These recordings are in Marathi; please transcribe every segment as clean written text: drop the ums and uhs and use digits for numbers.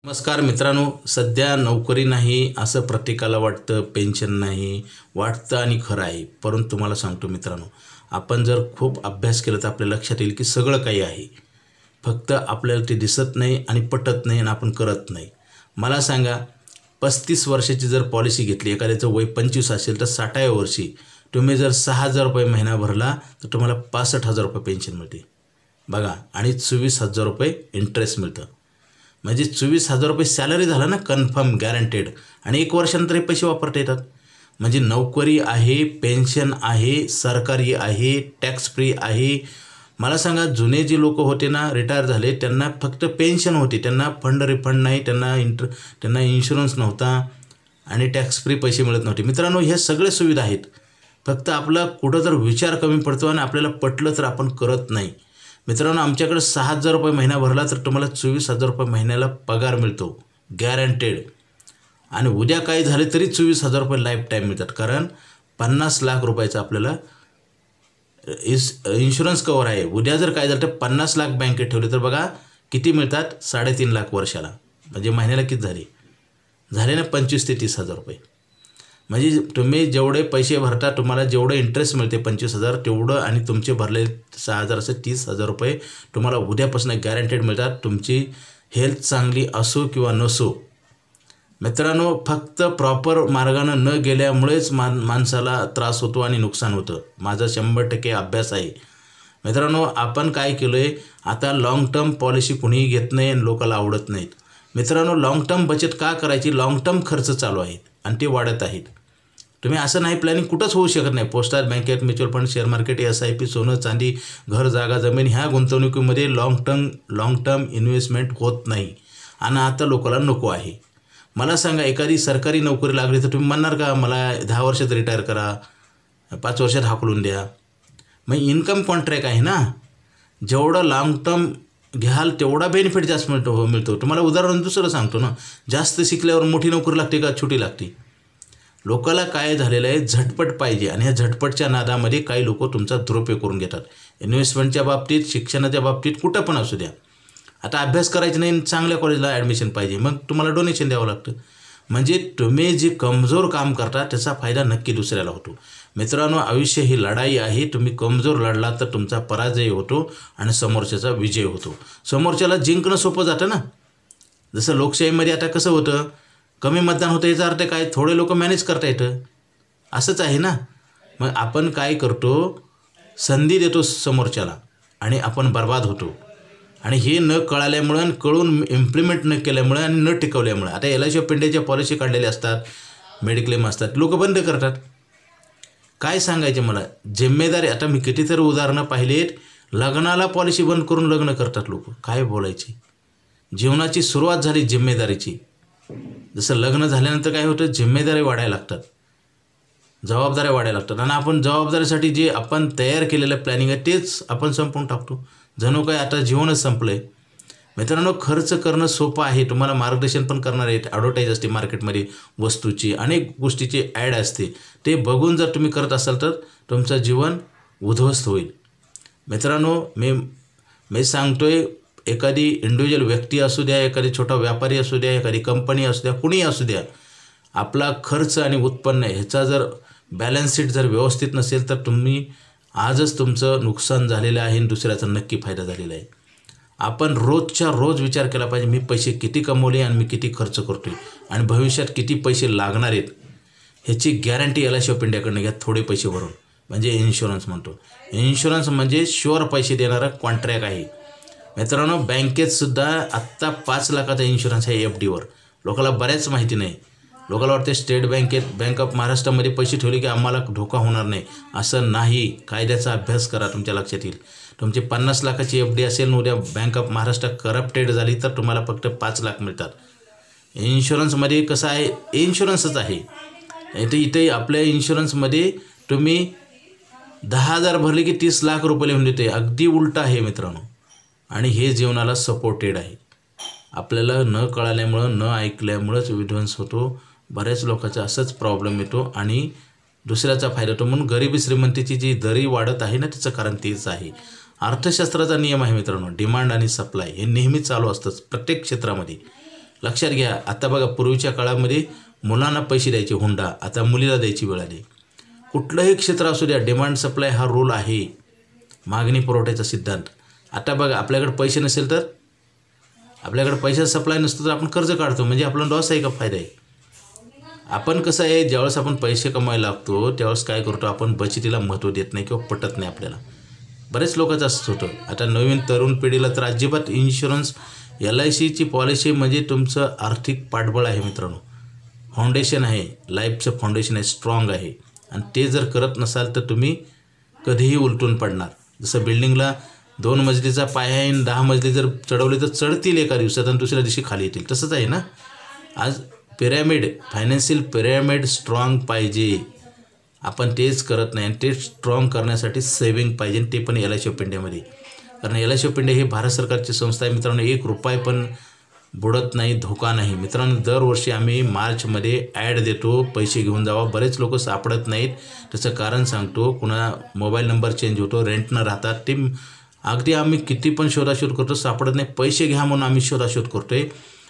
नमस्कार मित्रांनो, सध्या नोकरी नाही असं प्रत्येकाला वाटतं, पेन्शन नाही वाटतं आणि खरं आहे. परंतु तुम्हाला सांगतो मित्रांनो, आपण जर खूप अभ्यास केला तर आपल्या लक्षात येईल की सगळं काही आहे. फक्त आपल्याला ते दिसत नाही आणि पटत नाही आणि आपण करत नाही. मला सांगा, 35 वर्षाची जर पॉलिसी घेतली, एखाद्याचं वय 25 असेल तर 60व्या वर्षी तुम्ही जर 6,000 रुपये महिना भरला तर तुम्हाला 65,000 रुपये पेन्शन मिळते. बघा, आणि 24,000 रुपये इंटरेस्ट मिळतं. म्हणजे 24,000 रुपये सॅलरी झाला ना, कन्फर्म गॅरंटेड. आणि 1 वर्षानंतर हे पैसे वापरता येतात. म्हणजे नोकरी आहे, पेन्शन आहे, सरकारी आहे, टॅक्स फ्री आहे. मला सांगा, जुने जे लोक होते ना, रिटायर झाले, त्यांना फक्त पेन्शन होती, त्यांना फंड रिफंड नाही, त्यांना इन्शुरन्स नव्हता आणि टॅक्स फ्री पैसे मिळत नव्हते. मित्रांनो, ह्या सगळ्या सुविधा आहेत. फक्त आपला कुठं जर विचार कमी पडतो आणि आपल्याला पटलं तर आपण करत नाही. मित्रांनो, आमच्याकडे 6,000 रुपये महिना भरला तर तुम्हाला 24,000 रुपये महिन्याला पगार मिळतो, गॅरंटेड. आणि उद्या काही झाले तरी 24,000 रुपये लाईफ टाईम मिळतात. कारण 50 लाख रुपयाचं आपल्याला इन्शुरन्स कवर आहे. उद्या जर काय झालं तर 50 लाख बँकेत ठेवले तर बघा किती मिळतात, 3.5 लाख वर्षाला. म्हणजे महिन्याला किती झाले ना, 25,000 ते 30,000 रुपये. म्हणजे तुम्ही जेवढे पैसे भरता, तुम्हाला जेवढं इंटरेस्ट मिळते 25,000 तेवढं, आणि तुमचे भरले 6,000 असे 30,000 रुपये तुम्हाला उद्यापासून गॅरंटेड मिळतात. तुमची हेल्थ चांगली असो किंवा नसो. मित्रांनो, फक्त प्रॉपर मार्गानं न गेल्यामुळेच माणसाला त्रास होतो आणि नुकसान होतं. माझा 100% अभ्यास आहे. मित्रांनो, आपण काय केलं आहे, आता लाँग टर्म पॉलिसी कुणीही घेत नाही आणि लोकांना आवडत नाहीत. मित्रांनो, लाँग टर्म बचत का करायची? लाँग टर्म खर्च चालू आहेत आणि ते वाढत आहेत. तुम्ही असं नाही, प्लॅनिंग कुठंच होऊ शकत नाही. पोस्टात, बँकेत, mutual fund, share market, SIP, सोनं चांदी, घर, जागा, जमीन, ह्या गुंतवणुकीमध्ये लाँग टर्म इन्व्हेस्टमेंट होत नाही. आणि आता लोकांना नको आहे. मला सांगा, एखादी सरकारी नोकरी लागली तर तुम्ही म्हणणार का, मला 10 वर्षात रिटायर करा, 5 वर्षात हाकलून द्या? मग इन्कम कॉन्ट्रॅक्ट आहे ना. जेवढं लाँग टर्म घ्याल तेवढा बेनिफिट जास्त मिळतो. तुम्हाला उदाहरण दुसरं सांगतो ना, जास्त शिकल्यावर मोठी नोकरी लागते का छोटी लागते? लोकाला काय झालेलं आहे, झटपट पाहिजे. आणि ह्या झटपटच्या नादामध्ये काही लोक तुमचा दुरुपयोग करून घेतात. इन्व्हेस्टमेंटच्या बाबतीत, शिक्षणाच्या बाबतीत, कुठं पण असू द्या. आता अभ्यास करायचं नाही, चांगल्या कॉलेजला ॲडमिशन पाहिजे, मग तुम्हाला डोनेशन द्यावं लागतं. म्हणजे तुम्ही जे कमजोर काम करता त्याचा फायदा नक्की दुसऱ्याला होतो. मित्रांनो, आयुष्य ही लढाई आहे. तुम्ही कमजोर लढला तर तुमचा पराजय होतो आणि समोरच्याचा विजय होतो. समोरच्याला जिंकणं सोपं जातं ना. जसं लोकशाहीमध्ये आता कसं होतं, कमी मतदान होतं, याचा अर्थ काय, थोडे लोक मॅनेज करता येतं, असंच आहे ना. मग आपण काय करतो, संधी देतो समोरच्याला आणि आपण बर्बाद होतो. आणि हे न कळाल्यामुळं आणि कळून इम्प्लिमेंट न केल्यामुळं आणि न टिकवल्यामुळं. आता LIC ऑफ इंडियाच्या पॉलिसी काढलेल्या असतात, मेडिक्लेम असतात, लोक बंद करतात. काय सांगायचे मला, जिम्मेदारी. आता मी कितीतरी उदाहरणं पाहिलेत, लग्नाला पॉलिसी बंद करून लग्न करतात लोक. काय बोलायचे, जीवनाची सुरुवात झाली जिम्मेदारीची. जसं लग्न झाल्यानंतर काय होतं, जिम्मेदारी वाढायला लागतात, जबाबदाऱ्या वाढायला लागतात. आणि आपण जबाबदारीसाठी जे आपण तयार केलेलं प्लॅनिंग आहे तेच आपण संपवून टाकतो. जणू काय आता जीवनच संपलं आहे. मित्रांनो, खर्च करणं सोपं आहे. तुम्हाला मार्गदर्शन पण करणार आहेत. ॲडव्हर्टाईज असते मार्केटमध्ये वस्तूची, अनेक गोष्टीची ॲड असते. ते बघून जर तुम्ही करत असाल तर तुमचं जीवन उद्ध्वस्त होईल. मित्रांनो, मी सांगतोय, एखादी इंडिव्हिज्युअल व्यक्ती असू द्या, एखादी छोटा व्यापारी असू द्या, एखादी कंपनी असू द्या, कुणीही असू द्या, आपला खर्च आणि उत्पन्न ह्याचा जर बॅलन्स शीट जर व्यवस्थित नसेल तर तुम्ही आजच तुमचं नुकसान झालेलं आहे आणि दुसऱ्याचा नक्की फायदा झालेला आहे. आपण रोजच्या रोज विचार केला पाहिजे, मी पैसे किती कमवले आणि मी किती खर्च करतोय आणि भविष्यात किती पैसे लागणार आहेत ह्याची गॅरंटी LIC ऑफ इंडियाकडनं घ्या, थोडे पैसे भरून. म्हणजे इन्शुरन्स म्हणतो. इन्शुरन्स म्हणजे शुअर पैसे देणारा कॉन्ट्रॅक्ट आहे. मित्रांनो, बँकेतसुद्धा आत्ता 5 लाखाचा इन्शुरन्स आहे FDवर. लोकांना बऱ्याच माहिती नाही. लोकांना वाटते स्टेट बँकेत, बँक ऑफ महाराष्ट्रामध्ये पैसे ठेवले की आम्हाला धोका होणार नाही. असं नाही. कायद्याचा अभ्यास करा, तुमच्या लक्षात येईल. तुमची 50 लाखाची FD असेल, उद्या बँक ऑफ महाराष्ट्र करप्टेड झाली तर तुम्हाला फक्त 5 लाख मिळतात. इन्शुरन्समध्ये कसं आहे, इन्शुरन्सच आहे. इथे आपल्या इन्शुरन्समध्ये तुम्ही 10,000 भरले की 30 लाख रुपये लिहून देते. अगदी उलट आहे मित्रांनो. आणि हे जीवनाला सपोर्टेड आहे. आपल्याला न कळाल्यामुळं, न ऐकल्यामुळंच विध्वंस होतो. बऱ्याच लोकांचा असंच प्रॉब्लेम येतो आणि दुसऱ्याचा फायदा होतो. म्हणून गरिबी श्रीमंतीची जी दरी वाढत आहे ना, त्याचं कारण तेच आहे. अर्थशास्त्राचा नियम आहे मित्रांनो, डिमांड आणि सप्लाय हे नेहमी चालू असतंच प्रत्येक क्षेत्रामध्ये. लक्षात घ्या. आता बघा पूर्वीच्या काळामध्ये मुलांना पैसे द्यायचे हुंडा, आता मुलीला द्यायची वेळ आली. कुठलंही क्षेत्र असू द्या, डिमांड सप्लाय हा रूल आहे, मागणी पुरवठ्याचा सिद्धांत. आता बघा आपल्याकडे पैसे नसेल तर, आपल्याकडे पैशाचा सप्लाय नसतो तर आपण कर्ज काढतो, म्हणजे आपला लॉस आहे का फायदा आहे? आपण कसं आहे, ज्यावेळेस आपण पैसे कमवायला लागतो त्यावेळेस काय करतो, आपण बचतीला महत्त्व देत नाही किंवा पटत नाही आपल्याला. बरेच लोकांचं असंच होतं. आता नवीन तरुण पिढीला तर अजिबात इन्शुरन्स, LICची पॉलिसी म्हणजे तुमचं आर्थिक पाठबळ आहे मित्रांनो, फाउंडेशन आहे, लाईफचं फाउंडेशन आहे, स्ट्रॉंग आहे. आणि ते जर करत नसाल तर तुम्ही कधीही उलटून पडणार. जसं बिल्डिंगला 2 मजलीचा पाया आहे आणि 10 मजली जर चढवले तर चढतील एका दिवसात आणि दुसऱ्या दिवशी खाली येतील. तसंच आहे ना. आज पिरॅमिड, फायनान्शियल पिरॅमिड स्ट्रॉंग पाहिजे, आपण तेच करत नाही. आणि ते स्ट्रॉंग करण्यासाठी सेविंग पाहिजे, ते पण LIC ऑफ इंडियामध्ये. कारण LIC ऑफ इंडिया ही भारत सरकारची संस्था आहे मित्रांनो. 1 रुपया पण बुडत नाही, धोका नाही मित्रांनो. दरवर्षी आम्ही मार्चमध्ये ॲड देतो, पैसे घेऊन जावा. बरेच लोक सापडत नाहीत, त्याचं कारण सांगतो. कुणा मोबाईल नंबर चेंज होतो, रेंटनं राहतात, ते अगदी आम्ही किती पण शोधाशोध करतो, सापडत नाही. पैसे घ्या म्हणून आम्ही शोधाशोध करतो आहे.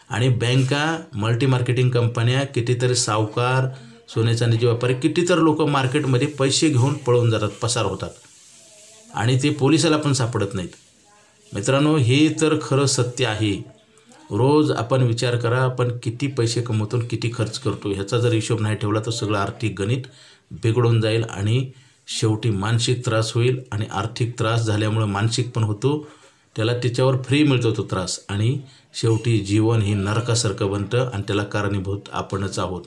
आणि बँका, मल्टी मार्केटिंग कंपन्या, कितीतरी सावकार, सोने चांदीचे व्यापारी, कितीतरी लोक मार्केटमध्ये पैसे घेऊन पळून जातात, पसार होतात आणि ते पोलिसाला पण सापडत नाहीत मित्रांनो. हे तर खरं सत्य आहे. रोज आपण विचार करा, आपण किती पैसे कमवतो, किती खर्च करतो. ह्याचा जर हिशोब नाही ठेवला तर सगळं आर्थिक गणित बिघडून जाईल आणि शेवटी मानसिक त्रास होईल. आणि आर्थिक त्रास झाल्यामुळे मानसिक पण होतो, त्याला त्याच्यावर फ्री मिळतो तो त्रास. आणि शेवटी जीवन ही नरकासारखं बनतं आणि त्याला कारणीभूत आपणच आहोत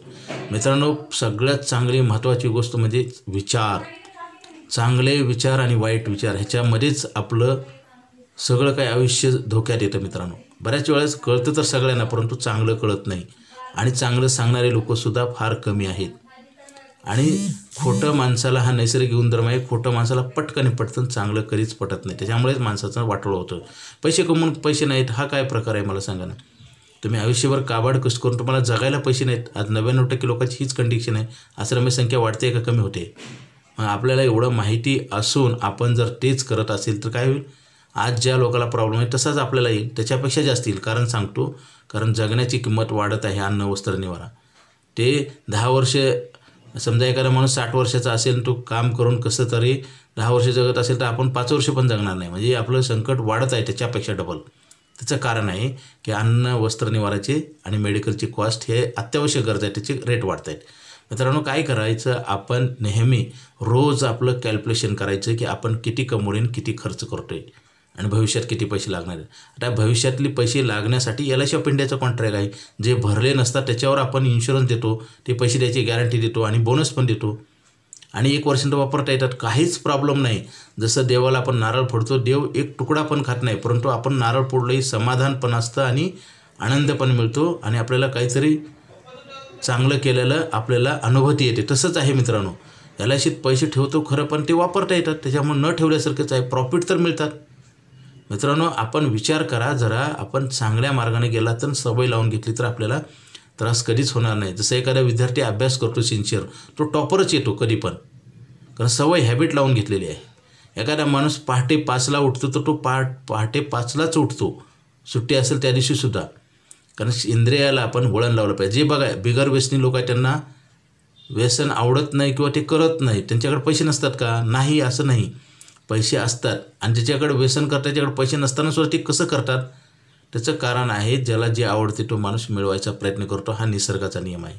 मित्रांनो. सगळ्यात चांगली महत्त्वाची गोष्ट म्हणजे विचार, चांगले विचार आणि वाईट विचार, ह्याच्यामध्येच आपलं सगळं काही आयुष्य धोक्यात येतं मित्रांनो. बऱ्याच वेळेस कळतं तर सगळ्यांना, परंतु चांगलं कळत नाही आणि चांगलं सांगणारे लोकसुद्धा फार कमी आहेत. आणि खोटं माणसाला हा नैसर्गिक गुणधर्म आहे. खोटं माणसाला पटकन पटतं, चांगलं कधीच पटत नाही. त्याच्यामुळेच माणसाचं वाटोळं होतं. पैसे कमवून पैसे नाहीत, हा काय प्रकार आहे मला सांगा ना. तुम्ही आयुष्यभर काबाड कष्ट करून तुम्हाला जगायला पैसे नाहीत. आज 99% लोकांची हीच कंडिशन आहे. आश्रमी संख्या वाढते का कमी होते? मग आपल्याला एवढं माहिती असून आपण जर तेच करत असेल तर काय होईल? आज ज्या लोकांना प्रॉब्लेम आहे तसाच आपल्याला येईल, त्याच्यापेक्षा जास्त येईल. कारण सांगतो, कारण जगण्याची किंमत वाढत आहे. अन्न, वस्त्र, निवारा. ते 10 वर्ष, समजा एखादा माणूस 60 वर्षाचा असेल, तो काम करून कसं तरी 10 वर्ष जगत असेल तर आपण 5 वर्ष पण जगणार नाही. म्हणजे आपलं संकट वाढत आहे त्याच्यापेक्षा डबल. त्याचं कारण आहे की अन्न, वस्त्र, निवाराचे आणि मेडिकलची कॉस्ट हे अत्यावश्यक गरज आहे, त्याचे रेट वाढत आहेत. मित्रांनो काय करायचं, आपण नेहमी रोज आपलं कॅल्क्युलेशन करायचं की आपण किती कमवून किती खर्च करतो आहे आणि भविष्यात किती पैसे लागणार आहेत. आता भविष्यातले पैसे लागण्यासाठी LIC ऑफ इंडियाचा कॉन्ट्रॅक्ट आहे. जे भरले नसतात त्याच्यावर आपण इन्शुरन्स देतो, ते पैसे द्यायची गॅरंटी देतो आणि बोनस पण देतो आणि 1 वर्षांत वापरता येतात, काहीच प्रॉब्लेम नाही. जसं देवाला आपण नारळ फोडतो, देव एक तुकडा पण खात नाही, परंतु आपण नारळ फोडलंही समाधान पण असतं आणि आनंद पण मिळतो आणि आपल्याला काहीतरी चांगलं केलेलं आपल्याला अनुभूती येते. तसंच आहे मित्रांनो. LICत पैसे ठेवतो खरं, पण ते वापरता येतात, त्याच्यामुळे न ठेवल्यासारखंच आहे. प्रॉफिट तर मिळतात मित्रांनो. आपण विचार करा जरा, आपण चांगल्या मार्गाने गेला तर, सवय लावून घेतली तर आपल्याला त्रास कधीच होणार नाही. जसं एखादा विद्यार्थी अभ्यास करतो सिन्सिअर, तो टॉपरच येतो कधी पण, कारण सवय, हॅबिट लावून घेतलेली आहे. एखादा माणूस पहाटे 5ला उठतो तर तो पहाटे 5लाच उठतो, सुट्टी असेल त्या दिवशीसुद्धा. कारण इंद्रियाला आपण वळण लावलं पाहिजे. जे बघा बिगर व्यसनी लोक आहेत त्यांना व्यसन आवडत नाही किंवा ते करत नाही. त्यांच्याकडे पैसे नसतात का? नाही, असं नाही. पैसे असतात आणि ज्याच्याकडे व्यसन करतात त्याच्याकडे पैसे नसताना सुद्धा ते कसं करतात? त्याचं कारण आहे, ज्याला जे आवडते तो माणूस मिळवायचा प्रयत्न करतो. हा निसर्गाचा नियम आहे.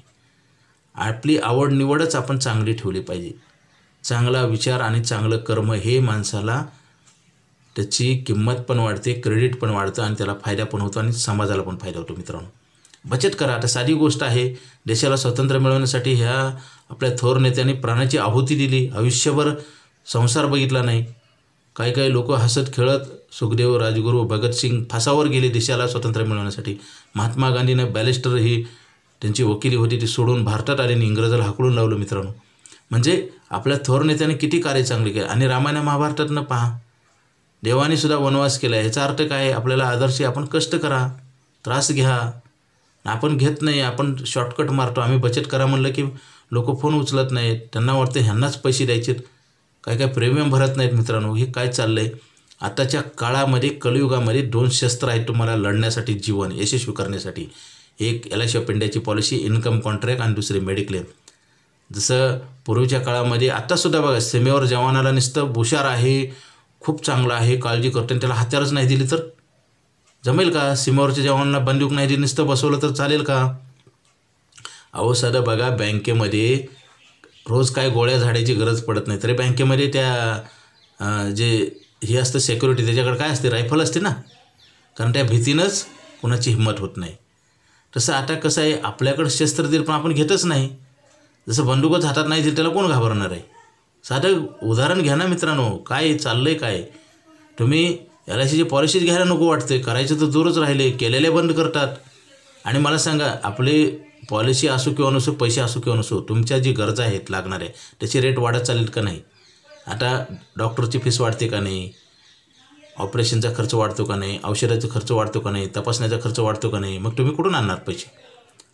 आपली आवड निवडच आपण चांगली ठेवली पाहिजे. चांगला विचार आणि चांगलं कर्म हे माणसाला त्याची किंमत पण वाढते, क्रेडिट पण वाढतं आणि त्याला फायदा पण होतो आणि समाजाला पण फायदा होतो मित्रांनो. बचत करा. आता साधी गोष्ट आहे, देशाला स्वातंत्र्य मिळवण्यासाठी ह्या आपल्या थोर नेत्यांनी प्राणाची आहुती दिली, आयुष्यभर संसार बघितला नाही. काही काही लोक हसत खेळत, सुखदेव, राजगुरू, भगतसिंग फासावर गेले देशाला स्वातंत्र्य मिळवण्यासाठी. महात्मा गांधीनं बॅरिस्टर ही त्यांची वकिली होती ती सोडून भारतात आले आणि इंग्रजाला हाकलून लावलं मित्रांनो. म्हणजे आपल्या थोर नेत्याने किती कार्य चांगले केले. आणि रामायण महाभारतातनं पहा, देवाने सुद्धा वनवास केला. ह्याचा अर्थ काय आहे? आपल्याला आदर्श, आपण कष्ट करा, त्रास घ्या. आपण घेत नाही, आपण शॉर्टकट मारतो. आम्ही बचत करा म्हणलं की लोक फोन उचलत नाहीत, त्यांना वाटतं ह्यांनाच पैसे द्यायचे, काय काय प्रीमियम भरत नाहीत मित्रांनो. हे काय चाललं आहे? आताच्या काळामध्ये, कलियुगामध्ये 2 शस्त्र आहेत तुम्हाला लढण्यासाठी, जीवन यशस्वी करण्यासाठी. एक LIC ऑफ इंडियाची पॉलिसी इन्कम कॉन्ट्रॅक्ट आणि दुसरी मेडिक्लेम. जसं पूर्वीच्या काळामध्ये आत्तासुद्धा बघा सीमेवर जवानाला नुसतं हुशार आहे, खूप चांगला आहे, काळजी करतो आणि त्याला हत्यारच नाही दिली तर जमेल का? सीमेवरच्या जवानांना बंदूक नाही दिली, नुसतं बसवलं तर चालेल का? अहो साधं बघा, बँकेमध्ये रोज काय गोळ्या झाडायची गरज पडत नाही, तरी बँकेमध्ये त्या जे हे असतं सिक्युरिटी त्याच्याकडे काय असते, रायफल असते ना, कारण त्या भीतीनंच कुणाची हिंमत होत नाही. तसं आता कसं आहे, आपल्याकडं शस्त्र दिलं पण आपण घेतच नाही. जसं बंदूकच हातात नाही दिली त्याला कोण घाबरणार आहे? साधं उदाहरण घ्या ना मित्रांनो, काय चाललं आहे काय? तुम्ही LICची पॉलिसीज घ्यायला नको वाटते, करायचं तर दूरच राहिले, केलेले बंद करतात. आणि मला सांगा, आपली पॉलिसी असो किंवा नसो, पैसे असो किंवा नसो, तुमच्या जी गरजा आहेत लागणाऱ्या त्याची रेट वाढत चालेल का नाही? आता डॉक्टरची फीस वाढते का नाही? ऑपरेशनचा खर्च वाढतो का नाही? औषधाचा खर्च वाढतो का नाही? तपासण्याचा खर्च वाढतो का नाही? मग तुम्ही कुठून आणणार पैसे?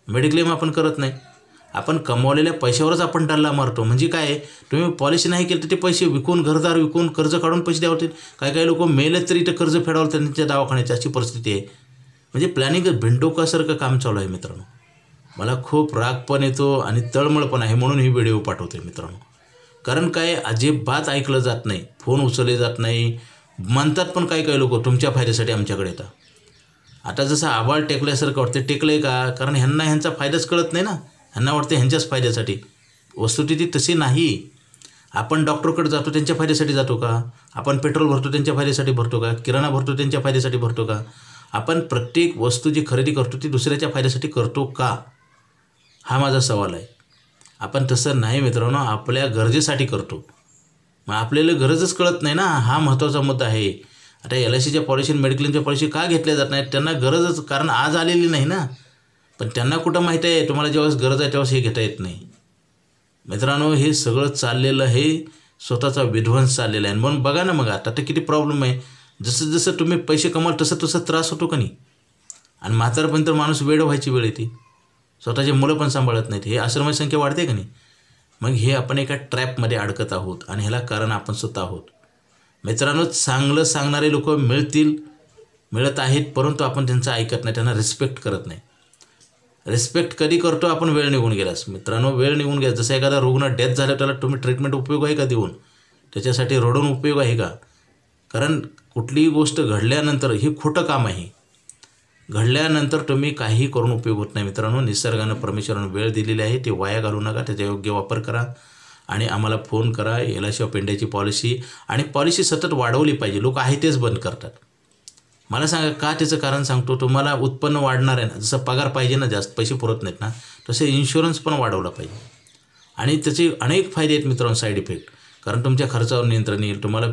मेडिक्लेम आपण करत नाही. आपण कमवलेल्या पैशावरच आपण डल्ला मारतो. म्हणजे काय, तुम्ही पॉलिसी नाही केली तर ते पैसे विकून, घरदार विकून, कर्ज काढून पैसे द्यावं लागतील. काही लोक मेले तरी ते कर्ज फेडावं त्यांच्या दवाखान्याची, अशी परिस्थिती आहे. म्हणजे प्लॅनिंग भिंडोकासारखं काम चालू आहे मित्रांनो. मला खूप राग पण येतो आणि तळमळ पण आहे, म्हणून ही व्हिडिओ पाठवतोय मित्रांनो. कारण काय, अजिबात ऐकलं जात नाही, फोन उचलले जात नाही. म्हणतात पण काही लोक तुमच्या फायद्यासाठी आमच्याकडे येतात. आता जसं आबाळ टेकल्यासारखं वाटतं, टेकलं का? कारण ह्यांचा फायदाच कळत नाही ना, ह्यांना वाटतं ह्यांच्याच फायद्यासाठी. वस्तुस्थिती तशी नाही. आपण डॉक्टरकडे जातो त्यांच्या फायद्यासाठी जातो का? आपण पेट्रोल भरतो त्यांच्या फायद्यासाठी भरतो का? किराणा भरतो त्यांच्या फायद्यासाठी भरतो का? आपण प्रत्येक वस्तू जी खरेदी करतो ती दुसऱ्याच्या फायद्यासाठी करतो का? हा माझा सवाल आहे. आपण तसं नाही मित्रांनो, आपल्या गरजेसाठी करतो. मग आपल्याला गरजच कळत नाही ना, हा महत्त्वाचा मुद्दा आहे. आता LICच्या पॉलिसी, मेडिक्लेमच्या पॉलिसी का घेतल्या जात नाहीत? त्यांना गरजच, कारण आज आलेली नाही ना. पण त्यांना कुठं माहीत आहे, तुम्हाला जेव्हा गरज आहे तेव्हा हे घेता येत नाही. मित्रांनो, हे सगळं चाललेलं हे स्वतःचा विध्वंस चाललेला आहे. म्हणून बघा ना, मग आता तर किती प्रॉब्लेम आहे. जसं जसं तुम्ही पैसे कमाल तसं त्रास होतो का नाही? आणि म्हातारपणी तर माणूस वेड व्हायची वेळ येते, स्वतःचे मुलं पण सांभाळत नाहीत. हे आश्रमाची संख्या वाढते का नाही? मग हे आपण एका ट्रॅपमध्ये अडकत आहोत आणि ह्याला कारण आपण स्वतः आहोत. मित्रांनो, चांगलं सांगणारे लोक मिळत आहेत, परंतु आपण त्यांचं ऐकत नाही, त्यांना रिस्पेक्ट करत नाही. रिस्पेक्ट कधी करतो आपण? वेळ निघून गेलास मित्रांनो, वेळ निघून गेला. जसं एखादा रुग्ण डेथ झाला, त्याला तुम्ही ट्रीटमेंट उपयोग आहे का देऊन? त्याच्यासाठी रडून उपयोग आहे का? कारण कुठलीही गोष्ट घडल्यानंतर ही खोटं काम आहे. घडल्यानंतर तुम्ही काही करून उपयोग होत नाही मित्रांनो. निसर्गानं, परमेश्वरानं वेळ दिलेली आहे, ती वाया घालू नका, त्याचा योग्य वापर करा. आणि आम्हाला फोन करा. LIC ऑफ इंडियाची पॉलिसी, आणि पॉलिसी सतत वाढवली पाहिजे. लोक आहे तेच बंद करतात. मला सांगा का? त्याचं कारण सांगतो. तुम्हाला उत्पन्न वाढणार आहे ना, जसं पगार पाहिजे ना, जास्त पैसे पुरत नाहीत ना, तसे इन्शुरन्स पण वाढवला पाहिजे. आणि त्याचे अनेक फायदे आहेत मित्रांनो, साईड इफेक्ट. कारण तुमच्या खर्चावर नियंत्रण येईल, तुम्हाला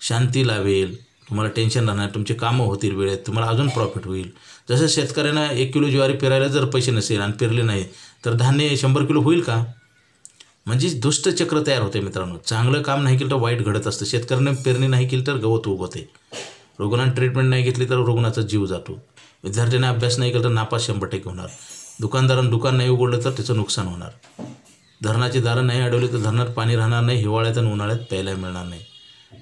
शांती लावेल, तुम्हाला टेन्शन राहणार, तुमचे कामं होतील वेळेत, तुम्हाला अजून प्रॉफिट होईल. जसं शेतकऱ्यांना 1 किलो ज्वारी पेरायला जर पैसे नसेल आणि पेरले नाही तर धान्य 100 किलो होईल का? म्हणजे दुष्टचक्र तयार होते मित्रांनो. चांगलं काम नाही केलं तर वाईट घडत असतं. शेतकऱ्याने पेरणी नाही केली तर गवत उगवते. रुग्णांनी ट्रीटमेंट नाही घेतली तर रुग्णाचा जीव जातो. विद्यार्थ्यांनी अभ्यास नाही केला तर नापास 100% होणार. दुकानदारानं दुकान नाही उघडलं तर त्याचं नुकसान होणार. धरणाची दारं नाही अडवली तर धरणात पाणी राहणार नाही, हिवाळ्यात आणि उन्हाळ्यात प्यायला मिळणार नाही.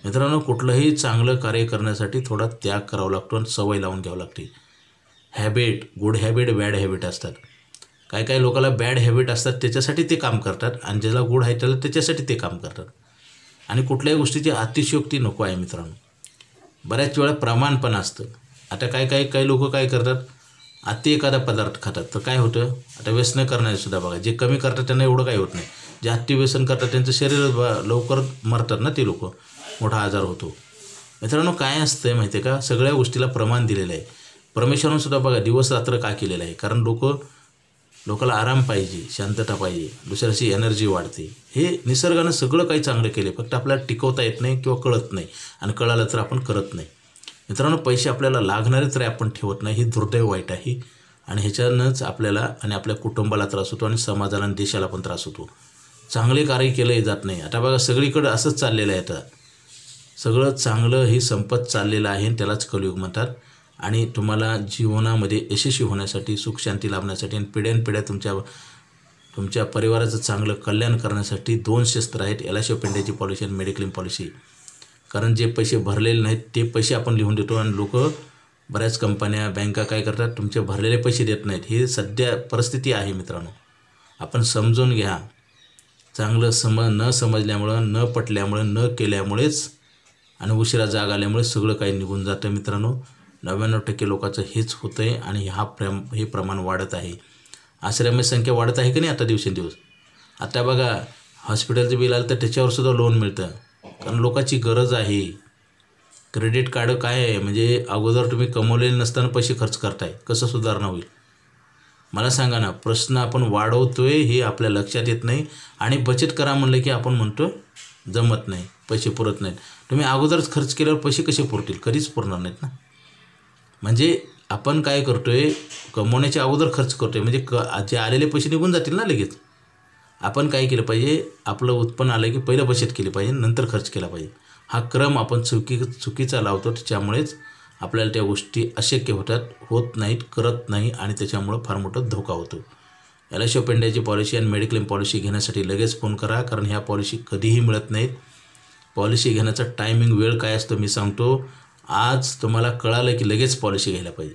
मित्रांनो, कुठलंही चांगलं कार्य करण्यासाठी थोडा त्याग करावा लागतो आणि सवय लावून घ्यावं लागते. Habit, good habit, bad habit असतात. काही लोकांना बॅड हॅबिट असतात, त्याच्यासाठी ते काम करतात, आणि ज्याला गुड आहे त्याला त्याच्यासाठी ते काम करतात. आणि कुठल्याही गोष्टीची अतिशयोक्ती नको आहे मित्रांनो. बऱ्याच वेळा प्रमाण पण असतं. आता काही लोक काय करतात, अति एखादा पदार्थ खातात तर काय होतं, आता व्यसन करणारे सुद्धा बघा, जे कमी करतात त्यांना एवढं काही होत नाही. जे अति व्यसन करतात त्यांचं शरीर लवकर मरतात ना, ते लोक, मोठा आजार होतो. मित्रांनो, काय असतं माहिती आहे का, सगळ्या गोष्टीला प्रमाण दिलेलं आहे. परमेश्वरानं सुद्धा बघा दिवस रात्र का केलेलं आहे, कारण लोकाला आराम पाहिजे, शांतता पाहिजे, दुसऱ्याची एनर्जी वाढते. हे निसर्गानं सगळं काही चांगलं केले, फक्त आपल्याला टिकवता येत नाही किंवा कळत नाही, आणि कळालं तर आपण करत नाही. मित्रांनो, पैसे आपल्याला लागणारे तरी आपण ठेवत नाही, ही दुर्दैव वाईट आहे. आणि ह्याच्यानंच आपल्याला आणि आपल्या कुटुंबाला त्रास होतो, आणि समाजाला आणि देशाला पण त्रास होतो. चांगले कार्य केले जात नाही. आता बघा सगळीकडे असंच चाललेलं आहे. आता सगळं चांगलं हे संपत चाललेलं आहे, आणि त्यालाच कलियुग म्हणतात. आणि तुम्हाला जीवनामध्ये यशस्वी होण्यासाठी, सुखशांती लाभण्यासाठी, आणि पिढ्यानपिढ्या तुमच्या परिवाराचं चांगलं कल्याण करण्यासाठी 2 शस्त्र आहेत, LIC ऑफ इंडियाची पॉलिसी आणि मेडिक्लेम पॉलिसी. कारण जे पैसे भरलेले नाहीत ते पैसे आपण लिहून देतो, आणि लोक बऱ्याच कंपन्या बँका काय करतात, तुमचे भरलेले पैसे देत नाहीत. ही सध्या परिस्थिती आहे मित्रांनो. आपण समजून घ्या. चांगलं न समजल्यामुळं, न पटल्यामुळं, न केल्यामुळेच आणि उशिरा जाग आल्यामुळे सगळं काही निघून जातं मित्रांनो. 99% लोकांचं हेच होतं आहे आणि हे प्रमाण वाढत आहे. आश्रमाची संख्या वाढत आहे की नाही आता दिवसेंदिवस. आता बघा, हॉस्पिटलचं बिल आलं तर त्याच्यावरसुद्धा लोन मिळतं, कारण लोकांची गरज आहे. क्रेडिट कार्ड काय आहे, म्हणजे अगोदर तुम्ही कमवलेले नसताना पैसे खर्च करताय, कसं सुधारणा होईल मला सांगा ना. प्रश्न आपण वाढवतोय हे आपल्या लक्षात येत नाही आणि बचत करा म्हणलं की आपण म्हणतो जमत नाही, पैसे पुरत नाहीत. तुम्ही अगोदरच खर्च केल्यावर पैसे कसे पुरतील, कधीच पुरणार नाहीत ना. म्हणजे आपण काय करतोय, कमवण्याच्या अगोदर खर्च करतोय, म्हणजे जे आलेले पैसे निघून जातील ना लगेच. आपण काय केलं पाहिजे, आपलं उत्पन्न आलं की पहिलं बचत केली पाहिजे, नंतर खर्च केला पाहिजे. हा क्रम आपण चुकीचा लावतो, त्याच्यामुळेच आपल्याला त्या गोष्टी अशक्य होत नाहीत, करत नाही आणि त्याच्यामुळं फार मोठा धोका होतो. LIC ऑफ इंडियाची पॉलिसी आणि मेडिक्लेम पॉलिसी घेण्यासाठी लगेच फोन करा, कारण ह्या पॉलिसी कधीही मिळत नाहीत. पॉलिसी घेण्याचा टायमिंग वेळ काय असतो मी सांगतो. आज तुम्हाला कळालं की लगेच पॉलिसी घ्यायला पाहिजे,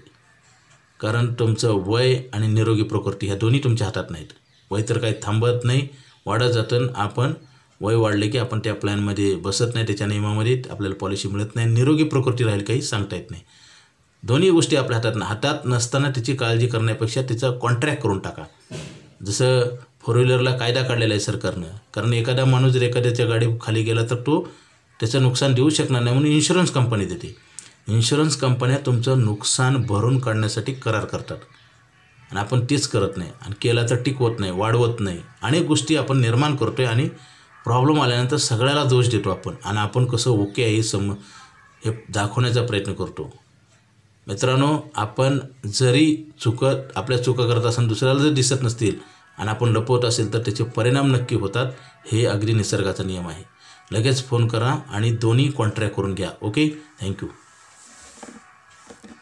कारण तुमचं वय आणि निरोगी प्रकृती ह्या दोन्ही तुमच्या हातात नाहीत. वय तर काही थांबत नाही, वाढत जातं. आपण वय वाढले की आपण त्या प्लॅनमध्ये बसत नाही, त्याच्या नियमामध्ये आपल्याला पॉलिसी मिळत नाही. निरोगी प्रकृती राहील काही सांगता येत नाही. दोन्ही गोष्टी आपल्या हातात नसताना त्याची काळजी करण्यापेक्षा तिचा कॉन्ट्रॅक्ट करून टाका. जसं 4 व्हीलरला कायदा काढलेला आहे सरकारनं, कारण एखादा माणूस जर एखाद्याच्या गाडी खाली गेला तर तो त्याचं नुकसान देऊ शकणार नाही, म्हणून इन्शुरन्स कंपनी देते. इन्शुरन्स कंपन्या तुमचं नुकसान भरून काढण्यासाठी करार करतात आणि आपण तेच करत नाही, आणि केला तर टिकवत नाही, वाढवत नाही. अनेक गोष्टी आपण निर्माण करतो आहे आणि प्रॉब्लेम आल्यानंतर सगळ्याला दोष देतो आपण, आणि आपण कसं ओके आहे हे दाखवण्याचा प्रयत्न करतो. मित्रांनो, आपण जरी आपल्या चुका करत असेल, दुसऱ्याला जर दिसत नसतील आणि आपण लपवत असेल तर त्याचे परिणाम नक्की होतात. हे अगदी निसर्गाचा नियम आहे. लगेच फोन करा आणि दोन्ही कॉन्ट्रॅक्ट करून घ्या. Okay, thank you.